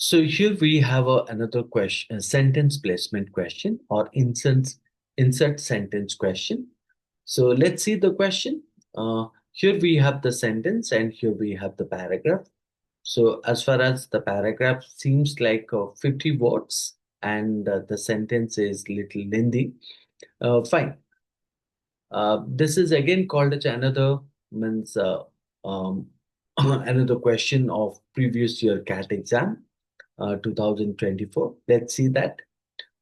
So here we have another question, a sentence placement question or insert sentence question. So let's see the question. Here we have the sentence and here we have the paragraph. So as far as the paragraph seems like 50 words and the sentence is little lengthy. Fine. This is again called as another means um, another question of previous year CAT exam 2024. Let's see that.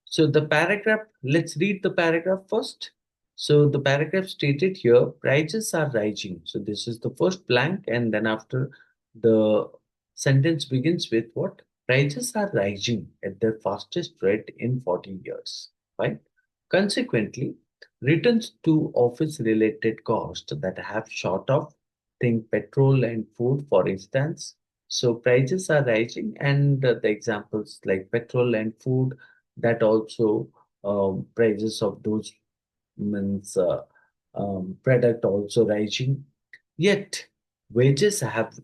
So the paragraph, let's read the paragraph first. So the paragraph stated here, prices are rising. So this is the first blank, and then after the sentence begins with what? Prices are rising at their fastest rate in 40 years. Right? Consequently, returns to office related costs that have shot up, think petrol and food, for instance. So prices are rising, and the examples like petrol and food, that also prices of those means product also rising. Yet wages have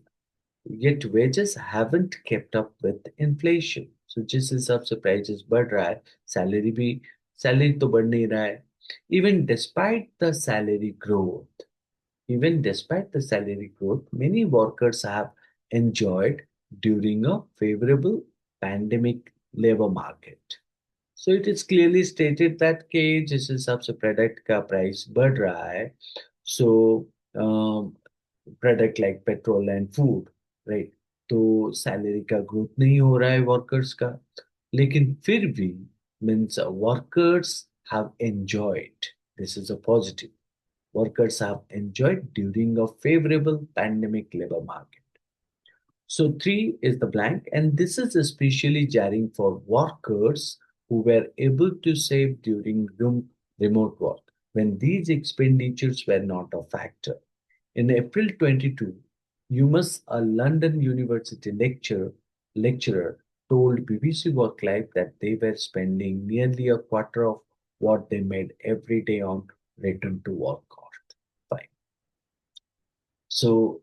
wages haven't kept up with inflation. So जिस हिसाब से prices बढ़ रहा है, salary तो बढ़ नहीं रहा है. Even despite the salary growth, even despite the salary growth, many workers have enjoyed during a favorable pandemic labor market. So it is clearly stated that कि जिस हिसाब से प्रोडक्ट का प्राइस बढ़ रहा है, so product like petrol and food, right, तो salary का ग्रोथ नहीं हो रहा है वर्कर्स का, लेकिन फिर भी means workers have enjoyed, this is a positive, workers have enjoyed during a favorable pandemic labor market. So 3 is the blank, and this is especially jarring for workers who were able to save during remote work when these expenditures were not a factor. In April 22, Yumas, a London University lecturer, told BBC Work Life that they were spending nearly a quarter of what they made every day on return to work cost. Fine. So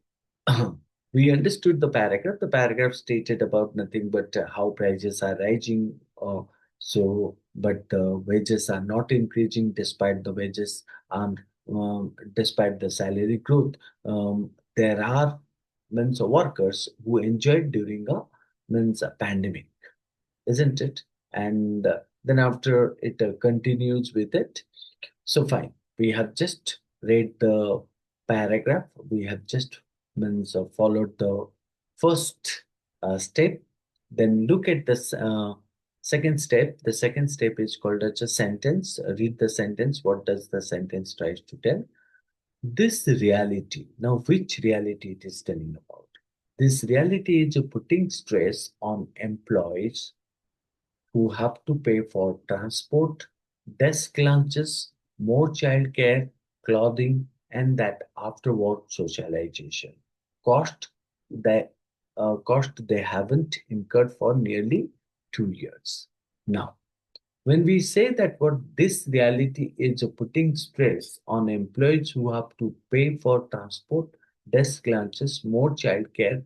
we understood the paragraph. The paragraph stated about nothing but how prices are rising. But the wages are not increasing despite the wages and despite the salary growth. There are means workers who enjoyed during a pandemic, isn't it? And then after it continues with it. So fine, we have just read the paragraph. We have just means followed the first step. Then look at this second step. The second step is called as a sentence. Read the sentence. What does the sentence tries to tell? This reality. Now, which reality it is telling about? This reality is putting stress on employees who have to pay for transport, desk lunches, more childcare, clothing, and that after-work socialization. Cost that cost they haven't incurred for nearly 2 years. Now, when we say that what this reality is putting stress on employees who have to pay for transport, desk lunches, more childcare,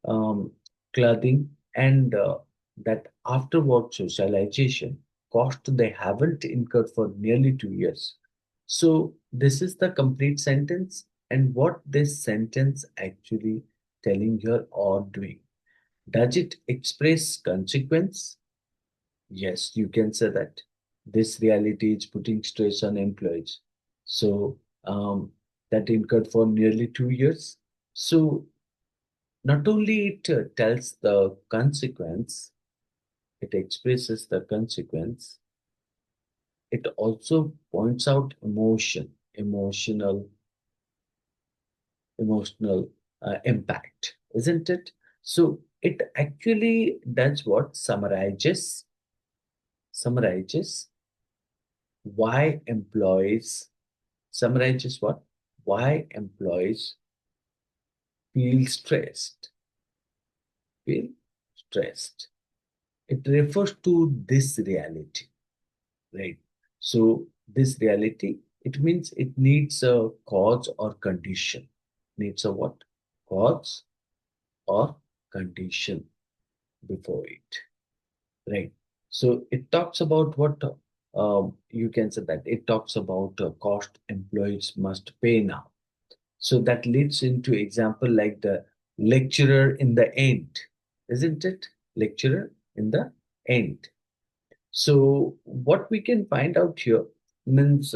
um, clothing, and that after work socialization cost they haven't incurred for nearly 2 years. So this is the complete sentence, and what this sentence actually telling here or doing. Does it express consequence? Yes, you can say that. This reality is putting stress on employees. So that incurred for nearly 2 years. So not only it tells the consequence, it expresses the consequence, it also points out emotional impact, isn't it? So it actually does what? Summarizes why employees, summarizes what? Why employees feel stressed, feel stressed. It refers to this reality, right? So this reality, it means it needs a cause or condition. Needs a what? Cause or condition. before it, right? So it talks about what you can say that it talks about cost employees must pay now. So that leads into example like the lecturer in the end, isn't it? Lecturer in the end. So what we can find out here means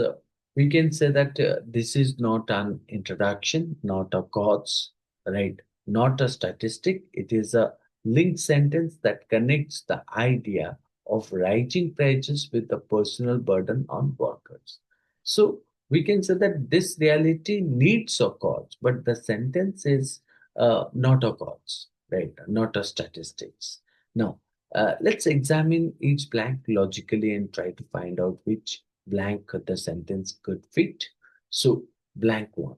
we can say that this is not an introduction, not a cause, right? Not a statistic. It is a linked sentence that connects the idea of rising prices with the personal burden on workers. So we can say that this reality needs a cause, but the sentence is not a cause, right? Not a statistics. Now, let's examine each blank logically and try to find out which blank the sentence could fit. So, blank one.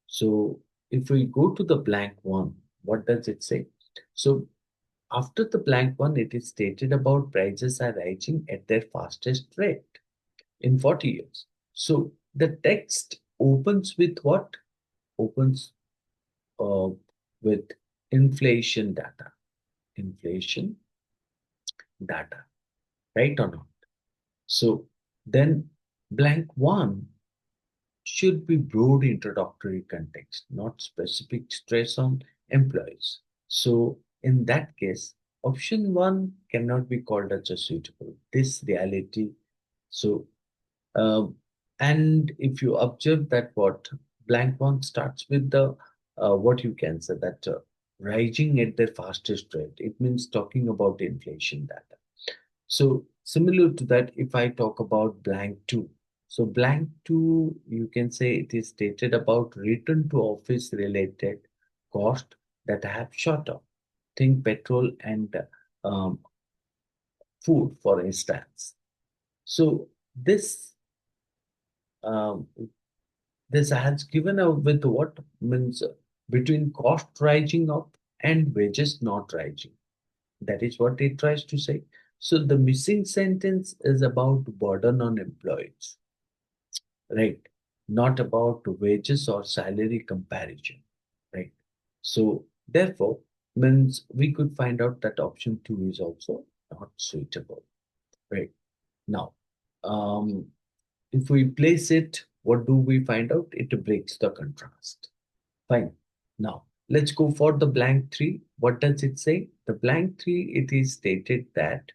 So, if we go to the blank one, what does it say? So, after the blank one, it is stated about prices are rising at their fastest rate in 40 years. So, the text opens with what? Opens uh, with inflation data. Inflation data, right or not? So then blank one should be broad introductory context, not specific stress on employees. So in that case, option one cannot be called as a suitable. This reality. So um, and if you observe that what blank one starts with the what you can say that rising at their fastest rate, it means talking about inflation data. So similar to that, if I talk about blank two, so blank two, you can say it is stated about return to office related cost that have shot up. Think petrol and um, food, for instance. So um, this has given out with what means between cost rising up and wages not rising. That is what it tries to say. So the missing sentence is about burden on employees, right? Not about wages or salary comparison, right? So therefore, means we could find out that option two is also not suitable, right? Now, um, if we place it, what do we find out? It breaks the contrast. Fine. Now, let's go for the blank three. What does it say? The blank three, it is stated that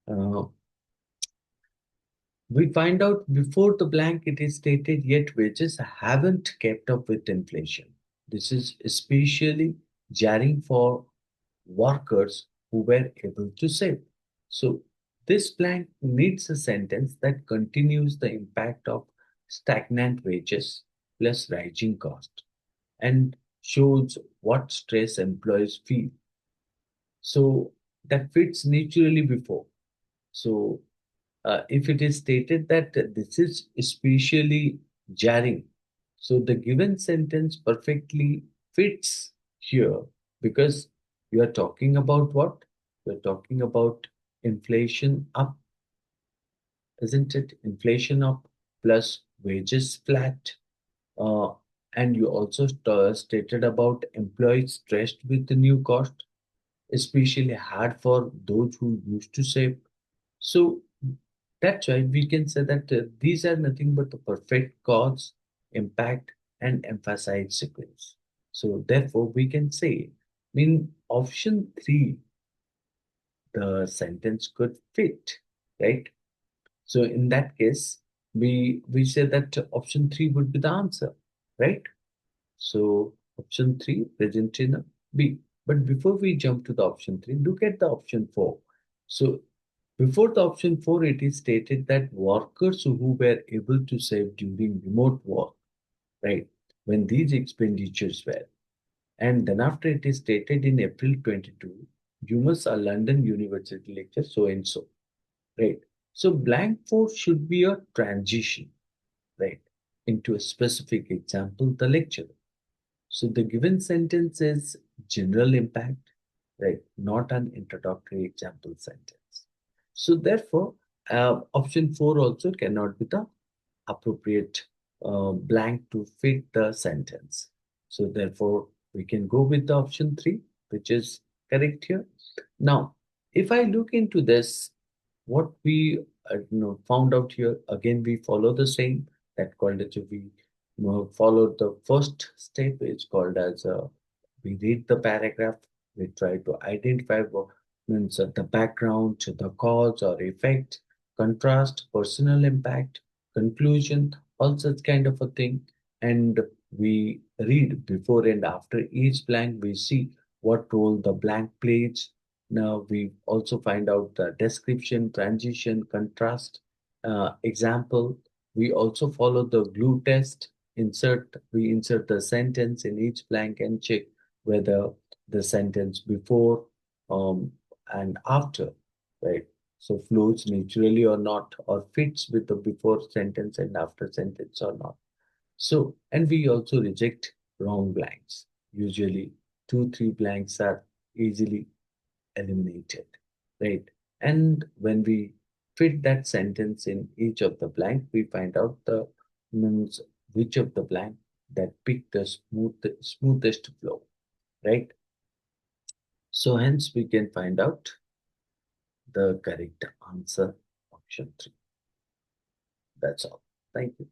uh, we find out before the blank, it is stated, yet wages haven't kept up with inflation. This is especially jarring for workers who were able to save. So, this blank needs a sentence that continues the impact of stagnant wages plus rising cost and shows what stress employees feel. So, that fits naturally before. So, if it is stated that this is especially jarring, so the given sentence perfectly fits here because you are talking about what? You're talking about inflation up, isn't it? Inflation up plus wages flat. Uh, and you also stated about employees stressed with the new cost, especially hard for those who used to save. So that's why we can say that these are nothing but the perfect cause, impact, and emphasize sequence. So therefore, we can say in option three, the sentence could fit, right? So in that case, we say that option three would be the answer, right? So option three present in a B. But before we jump to the option three, look at the option four. So before the option four, it is stated that workers who were able to save during remote work, right, when these expenditures were. And then after it is stated in April 22, you must a London University lecture so and so, right? So blank four should be a transition, right, into a specific example, the lecture. So the given sentence is general impact, right? Not an introductory example sentence. So therefore, option four also cannot be the appropriate blank to fit the sentence. So therefore, we can go with the option three, which is correct here. Now, If I look into this, what we found out here, again, we follow the same that called as we followed the first step. It's called as we read the paragraph. We try to identify what means the background, the cause or effect, contrast, personal impact, conclusion, all such kind of a thing. And we read before and after each blank. We see what role the blank plays. Now we also find out the description, transition, contrast, example. We also follow the glue test. We insert the sentence in each blank and check whether the sentence before um, and after, right? So flows naturally or not, or fits with the before sentence and after sentence or not. So, and we also reject wrong blanks. Usually, two, three blanks are easily eliminated, right? And when we fit that sentence in each of the blank, we find out the means which of the blank that pick the smoothest flow, right? So hence we can find out the correct answer, option 3. That's all. Thank you.